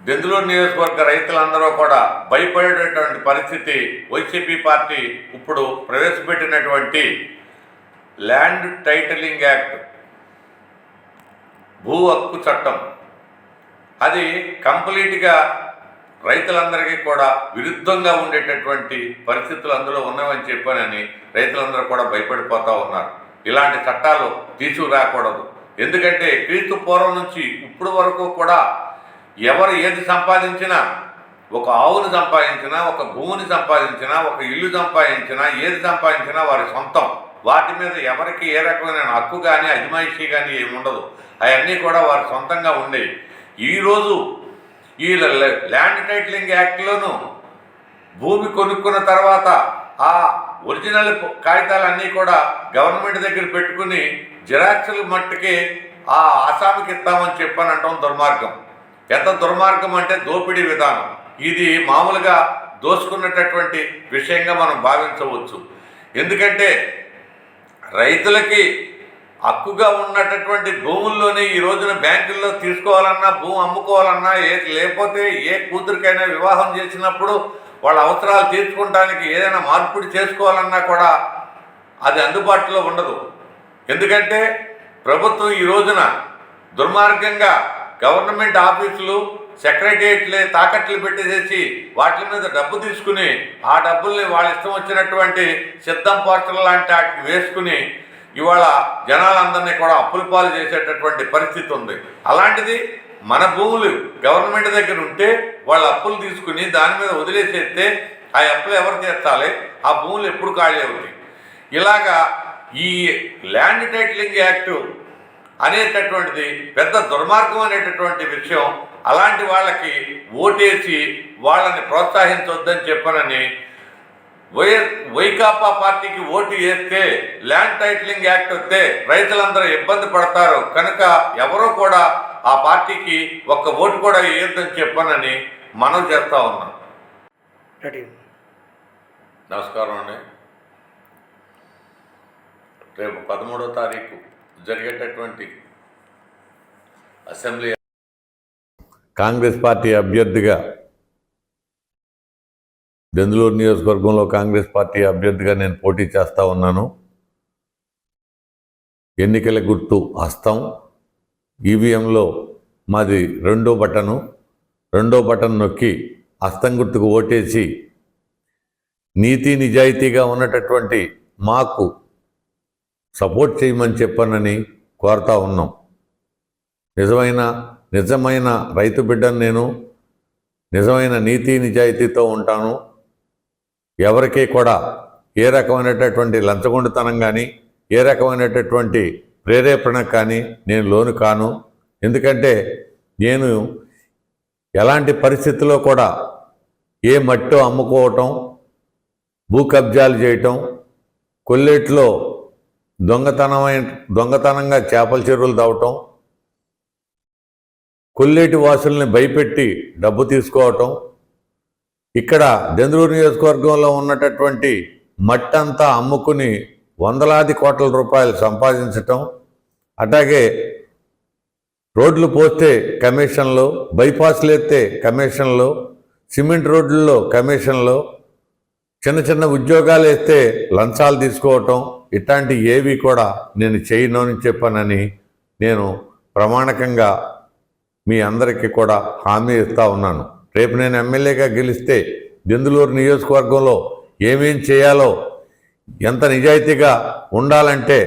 దెందులూరు నియోజకవర్గ రైతులందరూ కూడా భయపడేటటువంటి పరిస్థితి వైసీపీ పార్టీ ఇప్పుడు ప్రవేశపెట్టినటువంటి ల్యాండ్ టైటిలింగ్ యాక్ట్, భూ హక్కు చట్టం, అది కంప్లీట్గా రైతులందరికీ కూడా విరుద్ధంగా ఉండేటటువంటి పరిస్థితులు అందులో ఉన్నామని చెప్పానని రైతులందరూ కూడా భయపడిపోతూ ఉన్నారు. ఇలాంటి చట్టాలు తీసుకురాకూడదు. ఎందుకంటే క్రీస్తు పూర్వం నుంచి ఇప్పుడు వరకు కూడా ఎవరు ఏది సంపాదించినా, ఒక ఆవుని సంపాదించినా, ఒక భూమిని సంపాదించినా, ఒక ఇల్లు సంపాదించినా, ఏది సంపాదించినా వారి సొంతం. వాటి మీద ఎవరికి ఏ రకమైన హక్కు కానీ అజమాయిషీ కానీ ఏమి ఉండదు. అవన్నీ కూడా వారి సొంతంగా ఉండేవి. ఈరోజు ఈ ల్యాండ్ టైటిలింగ్ యాక్ట్లోనూ భూమి కొనుక్కున్న తర్వాత ఆ ఒరిజినల్ కాగితాలన్నీ కూడా గవర్నమెంట్ దగ్గర పెట్టుకుని జిరాక్సులు మట్టుకి ఆ ఆసామికి ఇస్తామని చెప్పానంటాం దుర్మార్గం. ఎంత దుర్మార్గం అంటే దోపిడీ విధానం. ఇది మామూలుగా దోసుకున్నటువంటి విషయంగా మనం భావించవచ్చు. ఎందుకంటే రైతులకి హక్కుగా ఉన్నటువంటి భూముల్లోనే ఈ రోజున బ్యాంకుల్లో తీసుకోవాలన్నా, భూమి అమ్ముకోవాలన్నా, లేకపోతే ఏ కూతురికైనా వివాహం చేసినప్పుడు వాళ్ళ అవసరాలు తీర్చుకోవడానికి ఏదైనా మార్పిడి చేసుకోవాలన్నా కూడా అది అందుబాటులో ఉండదు. ఎందుకంటే ప్రభుత్వం ఈ రోజున దుర్మార్గంగా గవర్నమెంట్ ఆఫీసులు, సెక్రటేరియట్లే తాకట్లు పెట్టేసేసి వాటి మీద డబ్బు తీసుకుని ఆ డబ్బుల్ని వాళ్ళ ఇష్టం వచ్చినటువంటి సిద్ధం పోస్టర్లు లాంటి వాటికి వేసుకుని ఇవాళ జనాలందరినీ కూడా అప్పుల పాలు చేసేటటువంటి పరిస్థితి ఉంది. అలాంటిది మన భూములు గవర్నమెంట్ దగ్గర ఉంటే వాళ్ళ అప్పులు తీసుకుని దాని మీద వదిలేసేస్తే ఆ అప్పులు ఎవరు తీర్చాలి? ఆ భూములు ఎప్పుడు ఖాళీ అవుతాయి? ఇలాగా ఈ ల్యాండ్ టైటిలింగ్ యాక్టు అనేటటువంటిది పెద్ద దుర్మార్గం అనేటటువంటి విషయం. అలాంటి వాళ్ళకి ఓటేసి వాళ్ళని ప్రోత్సహించొద్దని చెప్పనని వైకాపా పార్టీకి ఓటు వేస్తే ల్యాండ్ టైటిలింగ్ యాక్ట్ వస్తే రైతులందరూ ఇబ్బంది పడతారు కనుక ఎవరో కూడా ఆ పార్టీకి ఒక్క ఓటు కూడా వేయొద్దని చెప్పనని మనం చేస్తూ ఉన్నాం. నమస్కారం అండి. రేపు 13వ తారీఖు జరిగేటటువంటి అసెంబ్లీ కాంగ్రెస్ పార్టీ అభ్యర్థిగా దెందులూరు నియోజకవర్గంలో కాంగ్రెస్ పార్టీ అభ్యర్థిగా నేను పోటీ చేస్తూ ఉన్నాను. ఎన్నికల గుర్తు హస్తం. ఈవీఎంలో మాది రెండో బటన్ నొక్కి హస్తం గుర్తుకు ఓటేసి నీతి నిజాయితీగా ఉన్నటటువంటి మాకు సపోర్ట్ చేయమని చెప్పానని కోరుతా ఉన్నాం. నిజమైన రైతు బిడ్డను నేను. నిజమైన నీతి నిజాయితీతో ఉంటాను. ఎవరికీ కూడా ఏ రకమైనటువంటి లంచగొండితనం కానీ, ఏ రకమైనటువంటి ప్రేరేపణ కానీ నేను లోను కాను. ఎందుకంటే నేను ఎలాంటి పరిస్థితుల్లో కూడా ఏ మట్టో అమ్ముకోవటం, భూ కబ్జాలు చేయటం, కొల్లేట్లో దొంగతనంగా చేపల చెరువులు తవ్వటం, కొల్లేటి వాసుల్ని భయపెట్టి డబ్బు తీసుకోవటం, ఇక్కడ దెందులూరు నియోజకవర్గంలో ఉన్నటటువంటి మట్టంతా అమ్ముకుని వందలాది కోట్ల రూపాయలు సంపాదించటం, అట్లాగే రోడ్లు పోస్తే కమిషన్లు, బైపాస్లు ఎత్తే కమిషన్లు, సిమెంట్ రోడ్లలో కమిషన్లు, చిన్న ఉద్యోగాలు వేస్తే లంచాలు తీసుకోవటం, ఇట్లాంటి ఏవి కూడా నేను చేయను అని చెప్పానని నేను ప్రమాణకంగా మీ అందరికీ కూడా హామీ ఇస్తూ ఉన్నాను. రేపు నేను ఎమ్మెల్యేగా గెలిస్తే దెందులూరు నియోజకవర్గంలో ఏమేం చేయాలో, ఎంత నిజాయితీగా ఉండాలంటే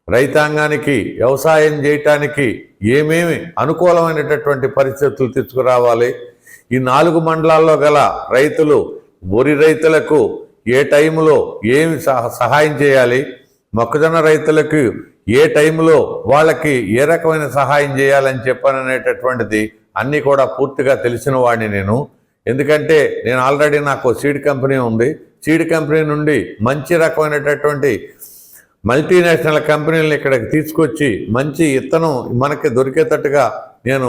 రైతాంగానికి వ్యవసాయం చేయటానికి ఏమేమి అనుకూలమైనటువంటి పరిస్థితులు తీసుకురావాలి, ఈ 4 మండలాల్లో గల రైతులు, వరి రైతులకు ఏ టైంలో ఏమి సహాయం చేయాలి, మొక్కజొన్న రైతులకు ఏ టైంలో వాళ్ళకి ఏ రకమైన సహాయం చేయాలని చెప్పననేటటువంటిది అన్నీ కూడా పూర్తిగా తెలిసిన వాడిని నేను. ఎందుకంటే నేను ఆల్రెడీ నాకు సీడ్ కంపెనీ ఉంది. సీడ్ కంపెనీ నుండి మంచి రకమైనటువంటి మల్టీనేషనల్ కంపెనీలను ఇక్కడికి తీసుకొచ్చి మంచి విత్తనం మనకి దొరికేటట్టుగా నేను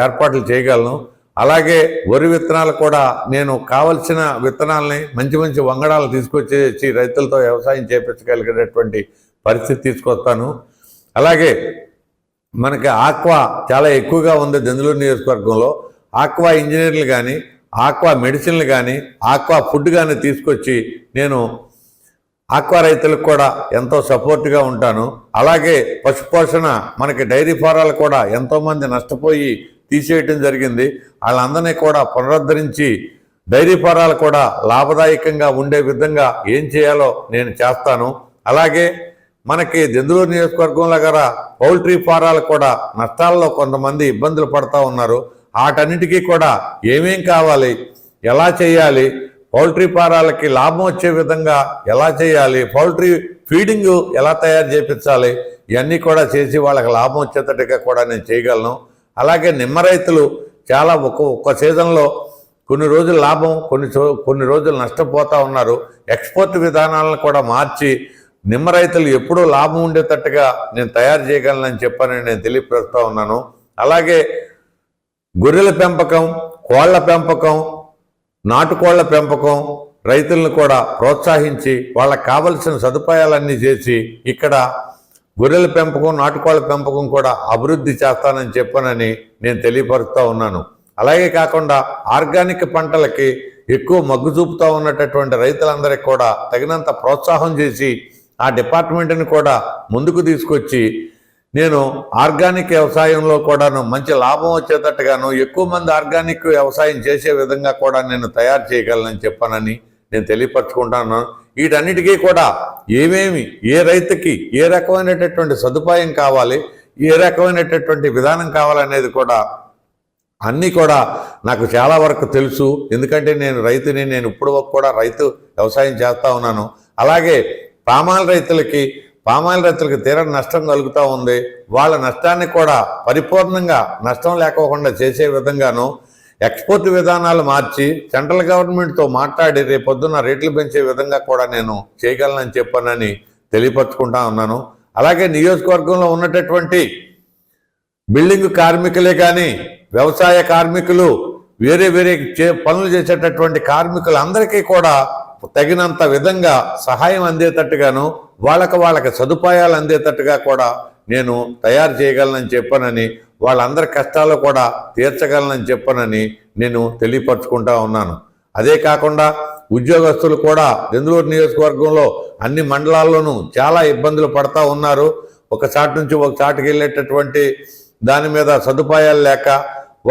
ఏర్పాట్లు చేయగలను. అలాగే వరి విత్తనాలు కూడా నేను కావలసిన విత్తనాలని మంచి వంగడాలు తీసుకొచ్చేసి రైతులతో వ్యవసాయం చేయించగలిగేటటువంటి పరిస్థితి తీసుకొస్తాను. అలాగే మనకి ఆక్వా చాలా ఎక్కువగా ఉంది దెందులూరు నియోజకవర్గంలో. ఆక్వా ఇంజనీర్లు కానీ, ఆక్వా మెడిసిన్లు కానీ, ఆక్వా ఫుడ్ కానీ తీసుకొచ్చి నేను ఆక్వా రైతులకు కూడా ఎంతో సపోర్ట్గా ఉంటాను. అలాగే పశుపోషణ మనకి డైరీ ఫారాలు కూడా ఎంతోమంది నష్టపోయి తీసేయటం జరిగింది. వాళ్ళందరినీ కూడా పునరుద్ధరించి డైరీ ఫారాలు కూడా లాభదాయకంగా ఉండే విధంగా ఏం చేయాలో నేను చేస్తాను. అలాగే మనకి దెందులూరు నియోజకవర్గంలో గల పౌల్ట్రీ ఫారాలు కూడా నష్టాల్లో కొంతమంది ఇబ్బందులు పడుతూ ఉన్నారు. వాటన్నిటికీ కూడా ఏమేం కావాలి, ఎలా చేయాలి, పౌల్ట్రీ ఫారాలకి లాభం వచ్చే విధంగా ఎలా చేయాలి, పౌల్ట్రీ ఫీడింగ్ ఎలా తయారు చేయించాలి, ఇవన్నీ కూడా చేసి వాళ్ళకి లాభం వచ్చేటట్టుగా కూడా నేను చేయగలను. అలాగే నిమ్మ రైతులు చాలా ఒక్క సీజన్లో కొన్ని రోజులు లాభం, కొన్ని రోజులు నష్టపోతూ ఉన్నారు. ఎక్స్పోర్ట్ విధానాలను కూడా మార్చి నిమ్మ రైతులు ఎప్పుడూ లాభం ఉండేటట్టుగా నేను తయారు చేయగలనని చెప్పని నేను తెలియపరుస్తూ ఉన్నాను. అలాగే గొర్రెల పెంపకం, కోళ్ల పెంపకం, నాటుకోళ్ల పెంపకం రైతులను కూడా ప్రోత్సహించి వాళ్ళకి కావలసిన సదుపాయాలన్నీ చేసి ఇక్కడ గొర్రెల పెంపకం, నాటుకోళ్ల పెంపకం కూడా అభివృద్ధి చేస్తానని చెప్పనని నేను తెలియపరుస్తూ ఉన్నాను. అలాగే కాకుండా ఆర్గానిక్ పంటలకి ఎక్కువ మగ్గు చూపుతూ ఉన్నటువంటి రైతులందరికీ కూడా తగినంత ప్రోత్సాహం చేసి ఆ డిపార్ట్మెంట్ని కూడా ముందుకు తీసుకొచ్చి నేను ఆర్గానిక్ వ్యవసాయంలో కూడాను మంచి లాభం వచ్చేటట్టుగాను ఎక్కువ మంది ఆర్గానిక్ వ్యవసాయం చేసే విధంగా కూడా నేను తయారు చేయగలనని చెప్పానని నేను తెలియపరచుకుంటాను. వీటన్నిటికీ కూడా ఏమేమి ఏ రైతుకి ఏ రకమైనటువంటి సదుపాయం కావాలి, ఏ రకమైనటువంటి విధానం కావాలనేది కూడా అన్నీ కూడా నాకు చాలా వరకు తెలుసు. ఎందుకంటే నేను రైతుని, నేను ఇప్పుడు కూడా రైతు వ్యవసాయం చేస్తూ ఉన్నాను. అలాగే పామాయిల్ రైతులకి తీరని నష్టం కలుగుతూ ఉంది. వాళ్ళ నష్టాన్ని కూడా పరిపూర్ణంగా నష్టం లేకోకుండా చేసే విధంగాను ఎక్స్పోర్ట్ విధానాలు మార్చి సెంట్రల్ గవర్నమెంట్తో మాట్లాడి రేపొద్దున రేట్లు పెంచే విధంగా కూడా నేను చేయగలనని చెప్పానని తెలియపరచుకుంటా ఉన్నాను. అలాగే నియోజకవర్గంలో ఉన్నటువంటి బిల్డింగ్ కార్మికులే కానీ, వ్యవసాయ కార్మికులు, వేరే పనులు చేసేటటువంటి కార్మికులందరికీ కూడా తగినంత విధంగా సహాయం అందేటట్టుగాను వాళ్ళకి సదుపాయాలు అందేటట్టుగా కూడా నేను తయారు చేయగలనని చెప్పానని, వాళ్ళందరి కష్టాలు కూడా తీర్చగలనని చెప్పానని నేను తెలియపరచుకుంటా ఉన్నాను. అదే కాకుండా ఉద్యోగస్తులు కూడా దెందులూరు నియోజకవర్గంలో అన్ని మండలాల్లోనూ చాలా ఇబ్బందులు పడతా ఉన్నారు. ఒక చాటు నుంచి ఒక చాటుకి వెళ్ళేటటువంటి దాని మీద సదుపాయాలు లేక,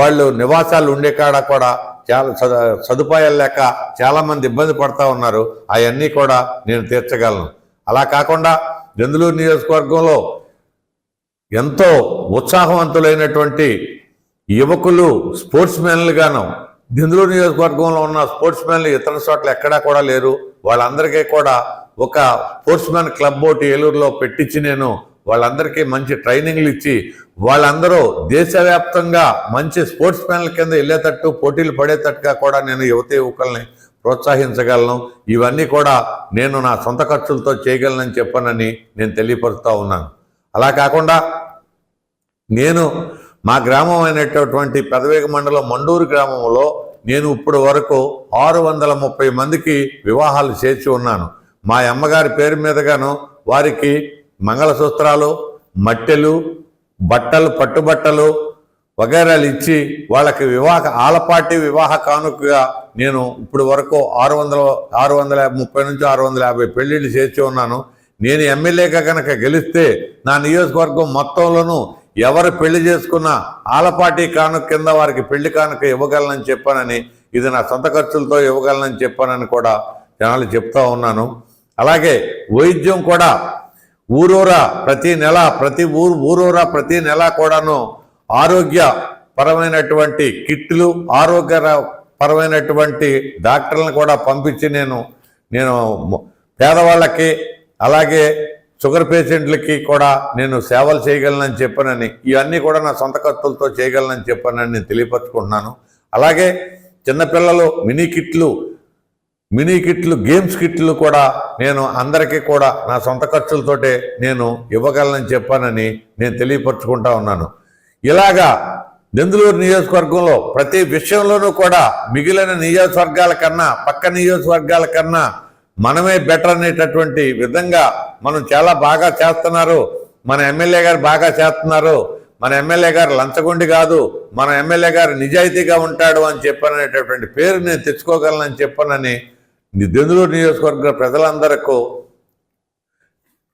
వాళ్ళు నివాసాలు ఉండే కాడ కూడా చాలా సదుపాయాలు లేక చాలామంది ఇబ్బంది పడతా ఉన్నారు. అవన్నీ కూడా నేను తీర్చగలను. అలా కాకుండా దెందులూరు నియోజకవర్గంలో ఎంతో ఉత్సాహవంతులైనటువంటి యువకులు స్పోర్ట్స్ మెన్లుగాను, దెందులూరు నియోజకవర్గంలో ఉన్న స్పోర్ట్స్ మెన్లు ఇతర చోట్ల ఎక్కడా కూడా లేరు. వాళ్ళందరికీ కూడా ఒక స్పోర్ట్స్ మెన్ క్లబ్ ఒకటి ఏలూరులో పెట్టించి నేను వాళ్ళందరికీ మంచి ట్రైనింగ్లు ఇచ్చి వాళ్ళందరూ దేశవ్యాప్తంగా మంచి స్పోర్ట్స్ మెన్ల కింద వెళ్ళేటట్టు, పోటీలు పడేటట్టుగా కూడా నేను యువకుల్ని ప్రోత్సహించగలను. ఇవన్నీ కూడా నేను నా సొంత ఖర్చులతో చేయగలనని చెప్పానని నేను తెలియపరుస్తూ ఉన్నాను. అలా కాకుండా నేను మా గ్రామం అయినటువంటి పెదవేగ మండలం మండూరు గ్రామంలో నేను ఇప్పుడు వరకు 630 మందికి వివాహాలు చేర్చి ఉన్నాను. మా అమ్మగారి పేరు మీదగాను వారికి మంగళసూత్రాలు, మట్టెలు, బట్టలు, పట్టుబట్టలు వగైరాలు ఇచ్చి వాళ్ళకి ఆలపాటి వివాహ కానుకగా నేను ఇప్పుడు వరకు 630 నుంచి 650 పెళ్లిళ్ళు చేర్చి ఉన్నాను. నేను ఎమ్మెల్యేగా కనుక గెలిస్తే నా నియోజకవర్గం మొత్తంలోనూ ఎవరు పెళ్లి చేసుకున్న ఆలపాటి కానుక కింద వారికి పెళ్లి కానుక ఇవ్వగలనని చెప్పానని, ఇది నా సొంత ఖర్చులతో ఇవ్వగలనని చెప్పానని కూడా జనాలు చెప్తా ఉన్నాను. అలాగే వైద్యం కూడా ఊరూరా ప్రతి నెల కూడాను ఆరోగ్యపరమైనటువంటి కిట్లు, ఆరోగ్యపరమైనటువంటి డాక్టర్లను కూడా పంపించి నేను పేదవాళ్ళకి అలాగే షుగర్ పేషెంట్లకి కూడా నేను సేవలు చేయగలనని చెప్పానని, ఇవన్నీ కూడా నా సొంత ఖర్చులతో చేయగలనని చెప్పానని నేను తెలియపరచుకుంటున్నాను. అలాగే చిన్నపిల్లలు మినీ కిట్లు, గేమ్స్ కిట్లు కూడా నేను అందరికీ కూడా నా సొంత ఖర్చులతోటే నేను ఇవ్వగలనని చెప్పానని నేను తెలియపరచుకుంటా ఉన్నాను. ఇలాగా దెందులూరు నియోజకవర్గంలో ప్రతి విషయంలోనూ కూడా మిగిలిన నియోజకవర్గాల కన్నా, పక్క నియోజకవర్గాల కన్నా మనమే బెటర్ అనేటటువంటి విధంగా మనం చాలా బాగా చేస్తున్నారు, మన ఎమ్మెల్యే గారు బాగా చేస్తున్నారు, మన ఎమ్మెల్యే గారు లంచగొండి కాదు, మన ఎమ్మెల్యే గారు నిజాయితీగా ఉంటాడు అని చెప్పననేటటువంటి పేరు నేను తెచ్చుకోగలనని చెప్పనని దెందులూరు నియోజకవర్గ ప్రజలందరకు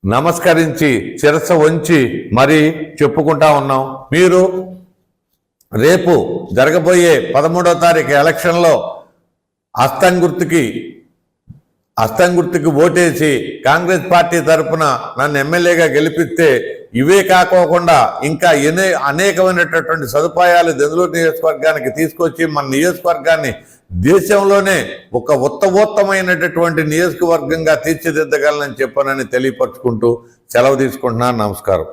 నమస్కరించి శిరస్సు వంచి మరీ చెప్పుకుంటా ఉన్నాం. మీరు రేపు జరగబోయే 13వ తారీఖు ఎలక్షన్లో హస్తం గుర్తుకి ఓటేసి కాంగ్రెస్ పార్టీ తరఫున నన్ను ఎమ్మెల్యేగా గెలిపిస్తే ఇవే కాకోకుండా ఇంకా అనేకమైనటువంటి సదుపాయాలు దెందులూరు నియోజకవర్గానికి తీసుకొచ్చి మన నియోజకవర్గాన్ని దేశంలోనే ఒక ఉత్తమోత్తమైనటువంటి నియోజకవర్గంగా తీర్చిదిద్దగలనని చెప్పనని తెలియపరుచుకుంటూ సెలవు తీసుకుంటున్నాను. నమస్కారం.